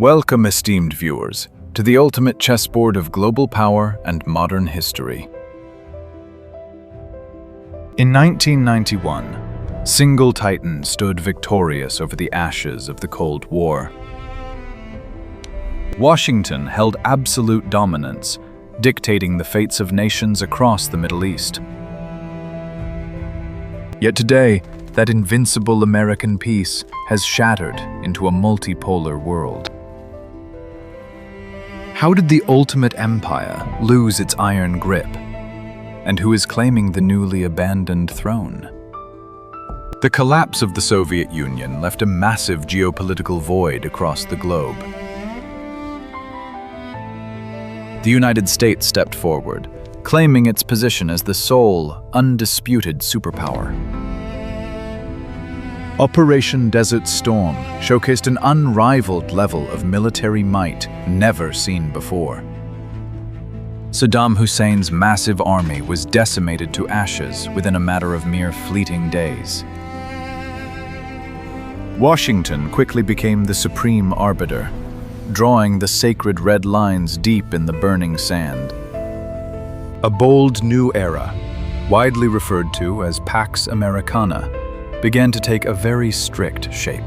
Welcome, esteemed viewers, to the ultimate chessboard of global power and modern history. In 1991, single Titan stood victorious over the ashes of the Cold War. Washington held absolute dominance, dictating the fates of nations across the Middle East. Yet today, that invincible American peace has shattered into a multipolar world. How did the ultimate empire lose its iron grip? And who is claiming the newly abandoned throne? The collapse of the Soviet Union left a massive geopolitical void across the globe. The United States stepped forward, claiming its position as the sole, undisputed superpower. Operation Desert Storm showcased an unrivaled level of military might never seen before. Saddam Hussein's massive army was decimated to ashes within a matter of mere fleeting days. Washington quickly became the supreme arbiter, drawing the sacred red lines deep in the burning sand. A bold new era, widely referred to as Pax Americana, began to take a very strict shape.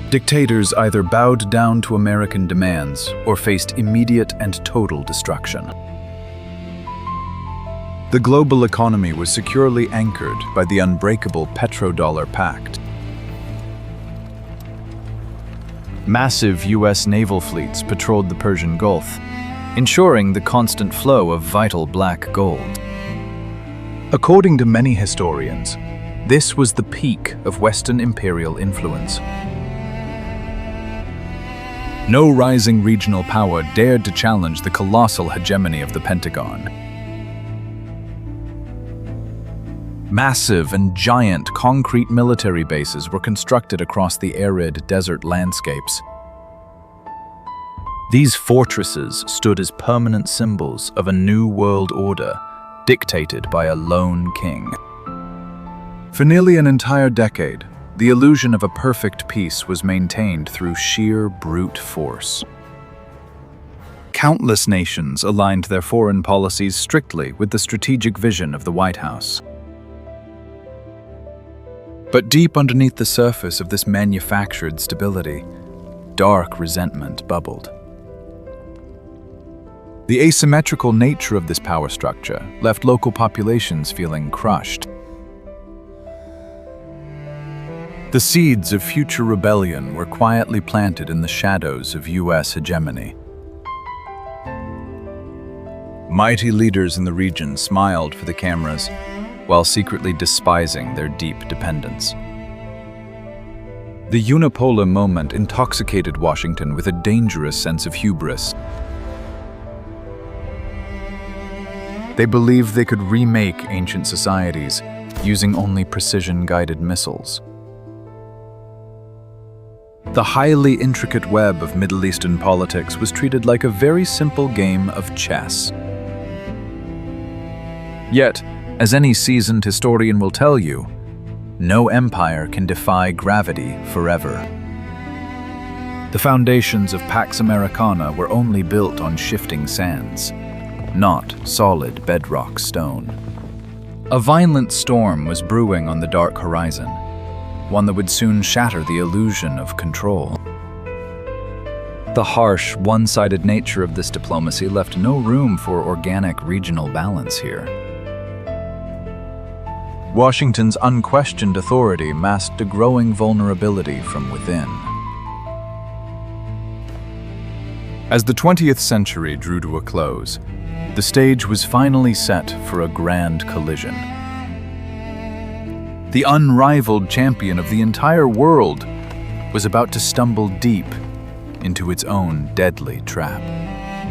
Dictators either bowed down to American demands or faced immediate and total destruction. The global economy was securely anchored by the unbreakable petrodollar pact. Massive U.S. naval fleets patrolled the Persian Gulf, ensuring the constant flow of vital black gold. According to many historians, this was the peak of Western imperial influence. No rising regional power dared to challenge the colossal hegemony of the Pentagon. Massive and giant concrete military bases were constructed across the arid desert landscapes. These fortresses stood as permanent symbols of a new world order, dictated by a lone king. For nearly an entire decade, the illusion of a perfect peace was maintained through sheer brute force. Countless nations aligned their foreign policies strictly with the strategic vision of the White House. But deep underneath the surface of this manufactured stability, dark resentment bubbled. The asymmetrical nature of this power structure left local populations feeling crushed. The seeds of future rebellion were quietly planted in the shadows of U.S. hegemony. Mighty leaders in the region smiled for the cameras, while secretly despising their deep dependence. The unipolar moment intoxicated Washington with a dangerous sense of hubris. They believed they could remake ancient societies using only precision-guided missiles. The highly intricate web of Middle Eastern politics was treated like a very simple game of chess. Yet, as any seasoned historian will tell you, no empire can defy gravity forever. The foundations of Pax Americana were only built on shifting sands, not solid bedrock stone. A violent storm was brewing on the dark horizon, one that would soon shatter the illusion of control. The harsh, one-sided nature of this diplomacy left no room for organic regional balance here. Washington's unquestioned authority masked a growing vulnerability from within. As the 20th century drew to a close, the stage was finally set for a grand collision. The unrivaled champion of the entire world was about to stumble deep into its own deadly trap.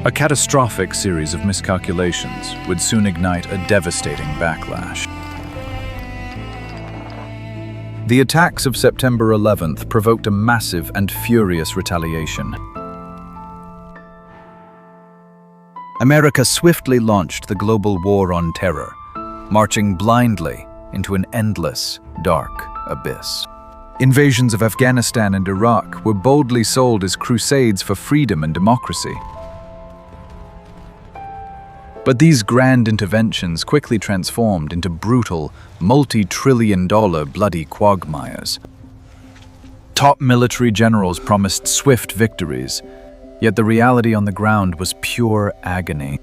A catastrophic series of miscalculations would soon ignite a devastating backlash. The attacks of September 11th provoked a massive and furious retaliation. America swiftly launched the global war on terror, marching blindly into an endless, dark abyss. Invasions of Afghanistan and Iraq were boldly sold as crusades for freedom and democracy. But these grand interventions quickly transformed into brutal, multi-trillion-dollar bloody quagmires. Top military generals promised swift victories, yet the reality on the ground was pure agony.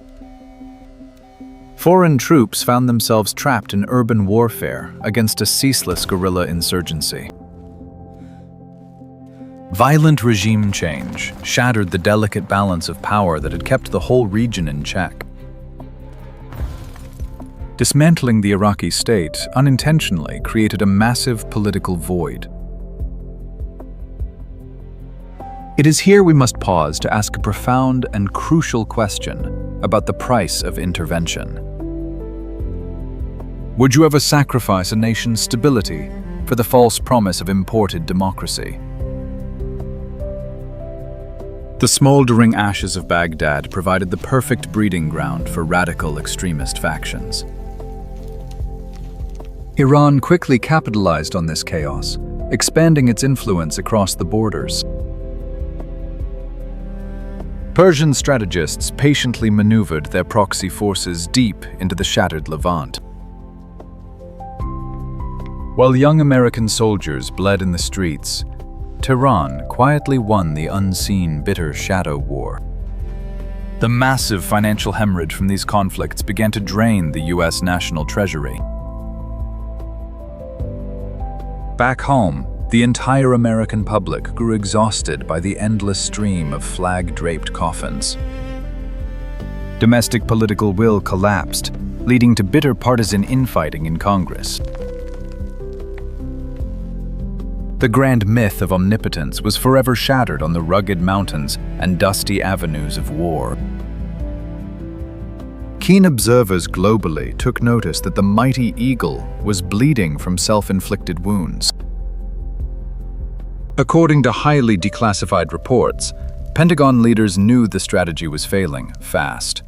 Foreign troops found themselves trapped in urban warfare against a ceaseless guerrilla insurgency. Violent regime change shattered the delicate balance of power that had kept the whole region in check. Dismantling the Iraqi state unintentionally created a massive political void. It is here we must pause to ask a profound and crucial question about the price of intervention. Would you ever sacrifice a nation's stability for the false promise of imported democracy? The smoldering ashes of Baghdad provided the perfect breeding ground for radical extremist factions. Iran quickly capitalized on this chaos, expanding its influence across the borders. Persian strategists patiently maneuvered their proxy forces deep into the shattered Levant. While young American soldiers bled in the streets, Tehran quietly won the unseen bitter shadow war. The massive financial hemorrhage from these conflicts began to drain the US national treasury. Back home, the entire American public grew exhausted by the endless stream of flag-draped coffins. Domestic political will collapsed, leading to bitter partisan infighting in Congress. The grand myth of omnipotence was forever shattered on the rugged mountains and dusty avenues of war. Keen observers globally took notice that the mighty eagle was bleeding from self-inflicted wounds. According to highly declassified reports, Pentagon leaders knew the strategy was failing fast.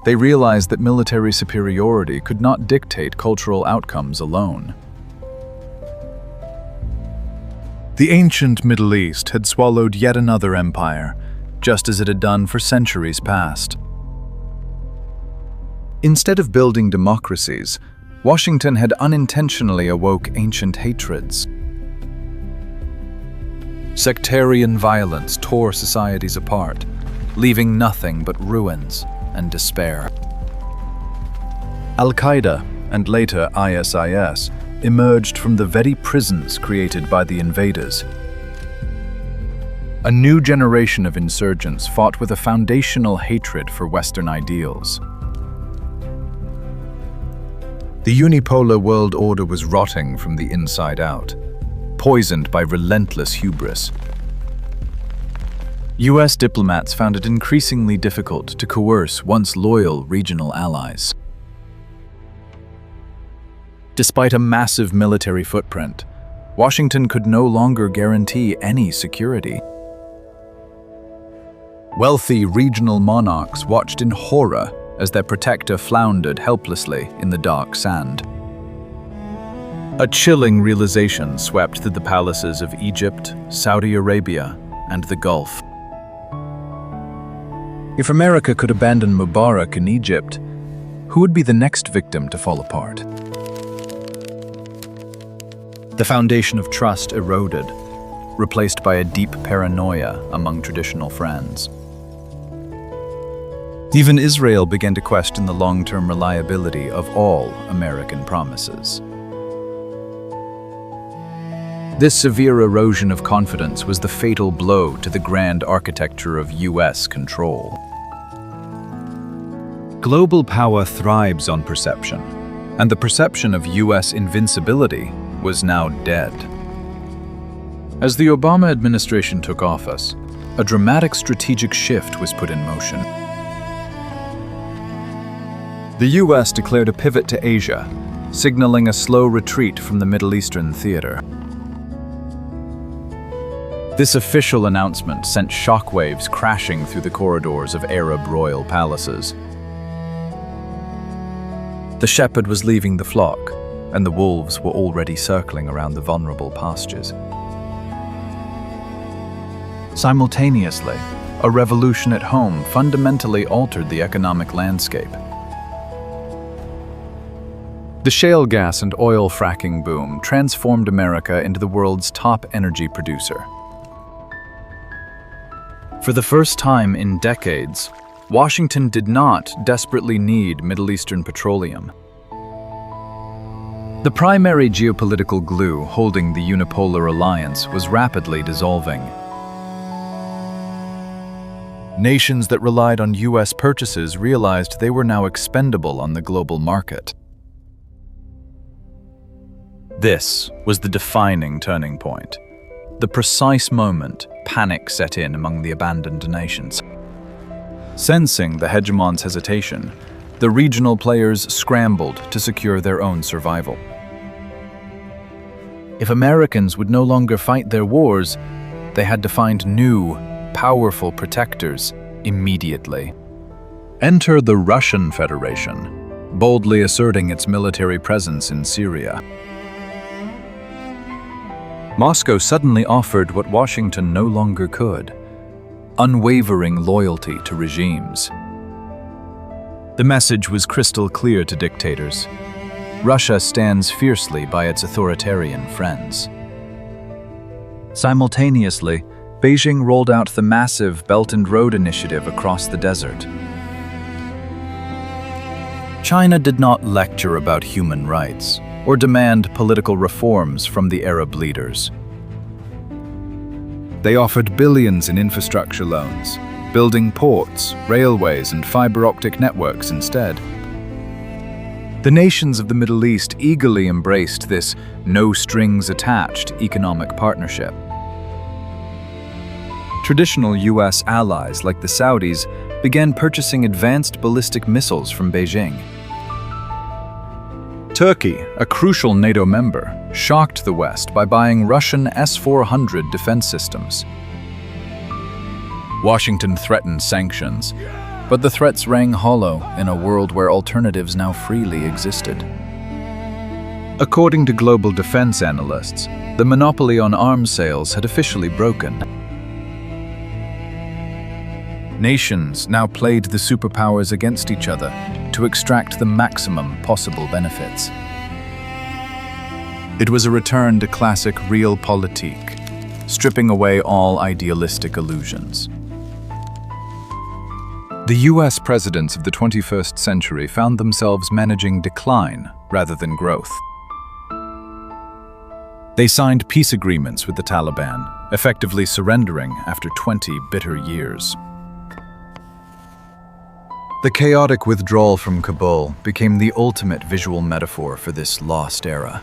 They realized that military superiority could not dictate cultural outcomes alone. The ancient Middle East had swallowed yet another empire, just as it had done for centuries past. Instead of building democracies, Washington had unintentionally awoke ancient hatreds. Sectarian violence tore societies apart, leaving nothing but ruins and despair. Al-Qaeda, and later ISIS, emerged from the very prisons created by the invaders. A new generation of insurgents fought with a foundational hatred for Western ideals. The unipolar world order was rotting from the inside out, poisoned by relentless hubris. US diplomats found it increasingly difficult to coerce once loyal regional allies. Despite a massive military footprint, Washington could no longer guarantee any security. Wealthy regional monarchs watched in horror as their protector floundered helplessly in the dark sand. A chilling realization swept through the palaces of Egypt, Saudi Arabia, and the Gulf. If America could abandon Mubarak in Egypt, who would be the next victim to fall apart? The foundation of trust eroded, replaced by a deep paranoia among traditional friends. Even Israel began to question the long-term reliability of all American promises. This severe erosion of confidence was the fatal blow to the grand architecture of US control. Global power thrives on perception, and the perception of US invincibility was now dead. As the Obama administration took office, a dramatic strategic shift was put in motion. The US declared a pivot to Asia, signaling a slow retreat from the Middle Eastern theater. This official announcement sent shockwaves crashing through the corridors of Arab royal palaces. The shepherd was leaving the flock, and the wolves were already circling around the vulnerable pastures. Simultaneously, a revolution at home fundamentally altered the economic landscape. The shale gas and oil fracking boom transformed America into the world's top energy producer. For the first time in decades, Washington did not desperately need Middle Eastern petroleum. The primary geopolitical glue holding the unipolar alliance was rapidly dissolving. Nations that relied on U.S. purchases realized they were now expendable on the global market. This was the defining turning point, the precise moment panic set in among the abandoned nations. Sensing the hegemon's hesitation, the regional players scrambled to secure their own survival. If Americans would no longer fight their wars, they had to find new, powerful protectors immediately. Enter the Russian Federation, boldly asserting its military presence in Syria. Moscow suddenly offered what Washington no longer could: unwavering loyalty to regimes. The message was crystal clear to dictators. Russia stands fiercely by its authoritarian friends. Simultaneously, Beijing rolled out the massive Belt and Road Initiative across the desert. China did not lecture about human rights or demand political reforms from the Arab leaders. They offered billions in infrastructure loans, building ports, railways, and fiber optic networks instead. The nations of the Middle East eagerly embraced this no-strings-attached economic partnership. Traditional U.S. allies like the Saudis began purchasing advanced ballistic missiles from Beijing. Turkey, a crucial NATO member, shocked the West by buying Russian S-400 defense systems. Washington threatened sanctions, but the threats rang hollow in a world where alternatives now freely existed. According to global defense analysts, the monopoly on arms sales had officially broken. Nations now played the superpowers against each other to extract the maximum possible benefits. It was a return to classic realpolitik, stripping away all idealistic illusions. The U.S. presidents of the 21st century found themselves managing decline rather than growth. They signed peace agreements with the Taliban, effectively surrendering after 20 bitter years. The chaotic withdrawal from Kabul became the ultimate visual metaphor for this lost era.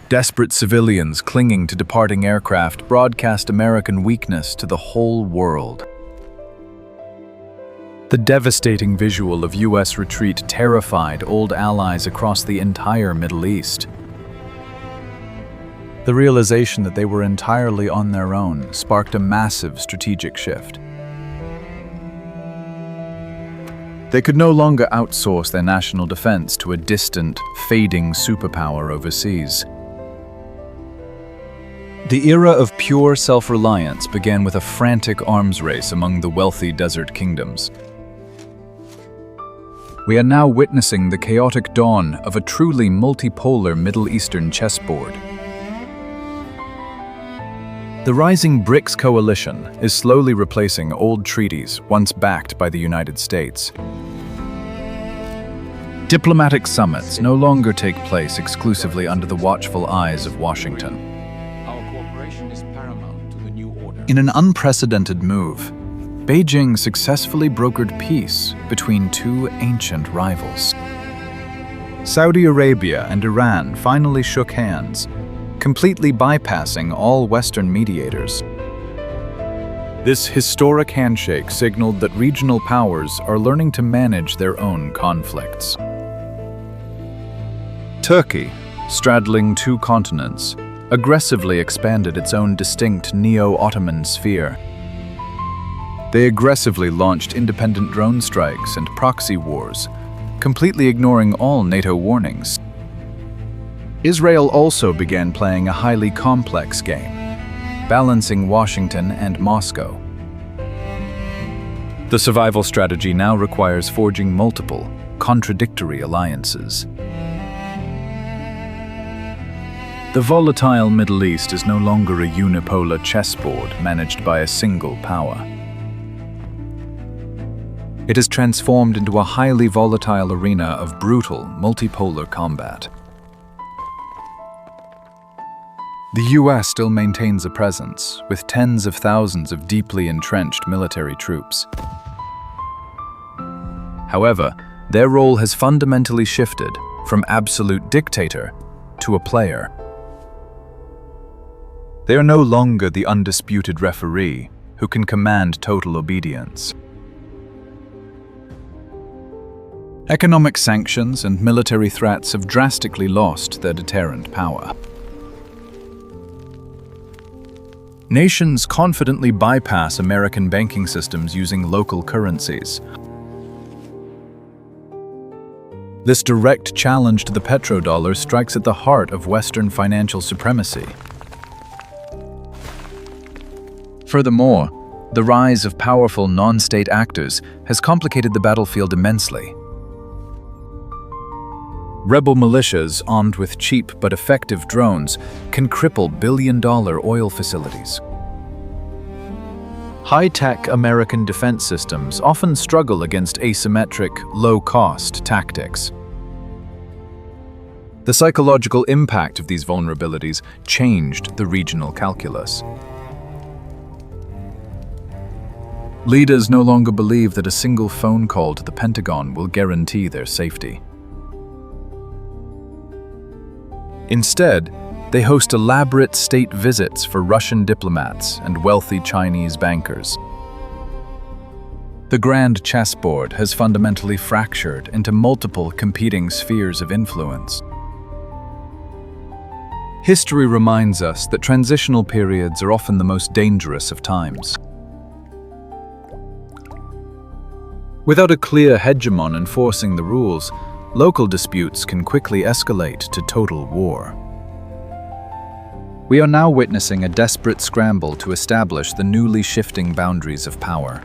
Desperate civilians clinging to departing aircraft broadcast American weakness to the whole world. The devastating visual of U.S. retreat terrified old allies across the entire Middle East. The realization that they were entirely on their own sparked a massive strategic shift. They could no longer outsource their national defense to a distant, fading superpower overseas. The era of pure self-reliance began with a frantic arms race among the wealthy desert kingdoms. We are now witnessing the chaotic dawn of a truly multipolar Middle Eastern chessboard. The rising BRICS coalition is slowly replacing old treaties once backed by the United States. Diplomatic summits no longer take place exclusively under the watchful eyes of Washington. Our cooperation is paramount to the new order. In an unprecedented move, Beijing successfully brokered peace between two ancient rivals. Saudi Arabia and Iran finally shook hands, completely bypassing all Western mediators. This historic handshake signaled that regional powers are learning to manage their own conflicts. Turkey, straddling two continents, aggressively expanded its own distinct neo-Ottoman sphere. They aggressively launched independent drone strikes and proxy wars, completely ignoring all NATO warnings. Israel also began playing a highly complex game, balancing Washington and Moscow. The survival strategy now requires forging multiple, contradictory alliances. The volatile Middle East is no longer a unipolar chessboard managed by a single power. It has transformed into a highly volatile arena of brutal, multipolar combat. The US still maintains a presence, with tens of thousands of deeply entrenched military troops. However, their role has fundamentally shifted from absolute dictator to a player. They are no longer the undisputed referee who can command total obedience. Economic sanctions and military threats have drastically lost their deterrent power. Nations confidently bypass American banking systems using local currencies. This direct challenge to the petrodollar strikes at the heart of Western financial supremacy. Furthermore, the rise of powerful non-state actors has complicated the battlefield immensely. Rebel militias armed with cheap but effective drones can cripple billion-dollar oil facilities. High-tech American defense systems often struggle against asymmetric, low-cost tactics. The psychological impact of these vulnerabilities changed the regional calculus. Leaders no longer believe that a single phone call to the Pentagon will guarantee their safety. Instead, they host elaborate state visits for Russian diplomats and wealthy Chinese bankers. The grand chessboard has fundamentally fractured into multiple competing spheres of influence. History reminds us that transitional periods are often the most dangerous of times. Without a clear hegemon enforcing the rules, local disputes can quickly escalate to total war. We are now witnessing a desperate scramble to establish the newly shifting boundaries of power.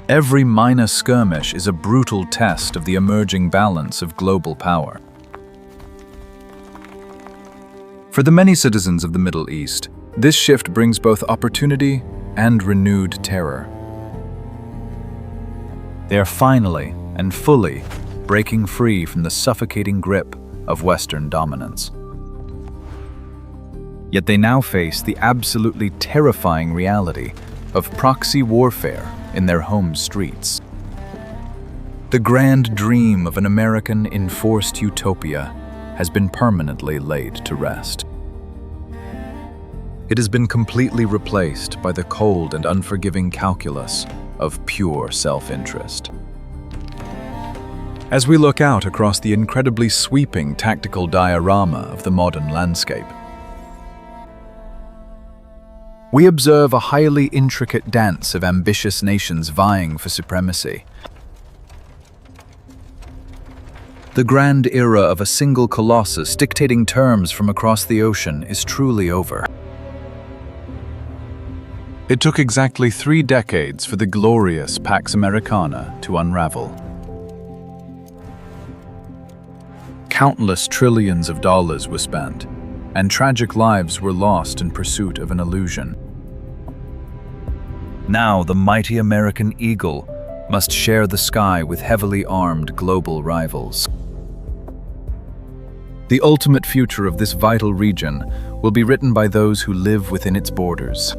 Every minor skirmish is a brutal test of the emerging balance of global power. For the many citizens of the Middle East, this shift brings both opportunity and renewed terror. They are finally and fully breaking free from the suffocating grip of Western dominance. Yet they now face the absolutely terrifying reality of proxy warfare in their home streets. The grand dream of an American enforced utopia has been permanently laid to rest. It has been completely replaced by the cold and unforgiving calculus of pure self-interest. As we look out across the incredibly sweeping tactical diorama of the modern landscape, we observe a highly intricate dance of ambitious nations vying for supremacy. The grand era of a single colossus dictating terms from across the ocean is truly over. It took exactly 3 decades for the glorious Pax Americana to unravel. Countless trillions of dollars were spent, and tragic lives were lost in pursuit of an illusion. Now the mighty American eagle must share the sky with heavily armed global rivals. The ultimate future of this vital region will be written by those who live within its borders.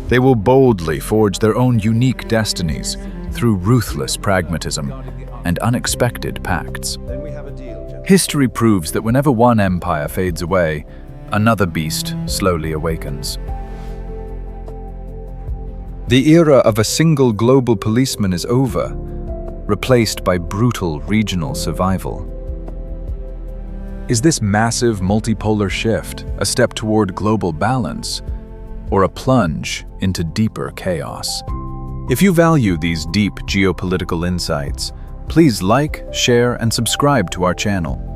They will boldly forge their own unique destinies through ruthless pragmatism and unexpected pacts. History proves that whenever one empire fades away, another beast slowly awakens. The era of a single global policeman is over, replaced by brutal regional survival. Is this massive multipolar shift a step toward global balance, or a plunge into deeper chaos? If you value these deep geopolitical insights, please like, share, and subscribe to our channel.